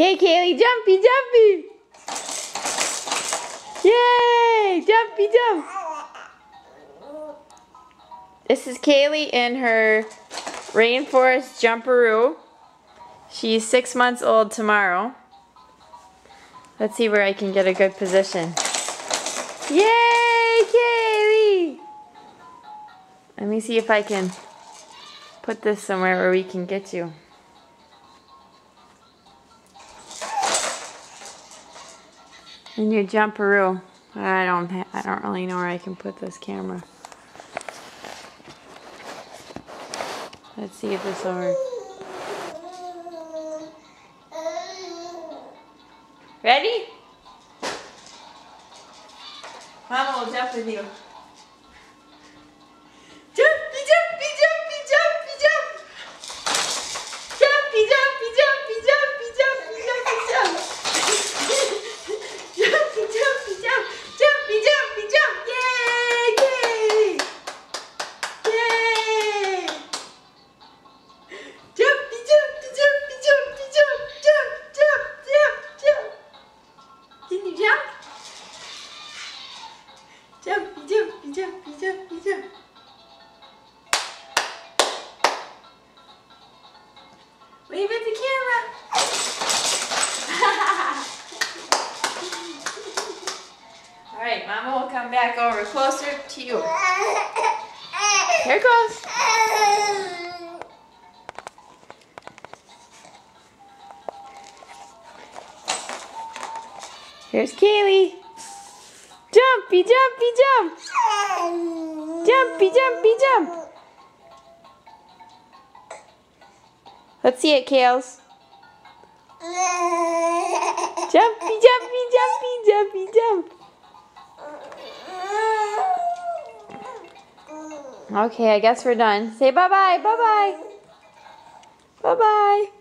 Okay, Kaylee, jumpy, jumpy. Yay, jumpy, jump. This is Kaylee in her rainforest jumperoo. She's 6 months old tomorrow. Let's see where I can get a good position. Yay, Kaylee! Let me see if I can put this somewhere where we can get you. In your jumperoo. I don't really know where I can put this camera. Let's see if this will work. Ready? Mama will jump with you. Jumpy, jumpy, jumpy, jumpy, jump! Jumpy, jumpy, jumpy, jumpy, jumpy, jumpy, jump! Jumpy, jumpy, jump! Jumpy, jumpy, jump! Yay! Yay! Yay! Jumpy, jumpy, jumpy, jumpy, jump! Jump, jump, jump, jump! Can you jump? Jumpy, jumpy, jumpy, jumpy, jump. Wave at the camera. All right, Mama will come back over closer to you. Here it goes. Here's Kaylee. Jumpy, jumpy, jump! Jumpy, jumpy, jump! Let's see it, Kales. Jumpy, jumpy, jumpy, jumpy, jump! Okay, I guess we're done. Say bye-bye, bye-bye. Bye-bye.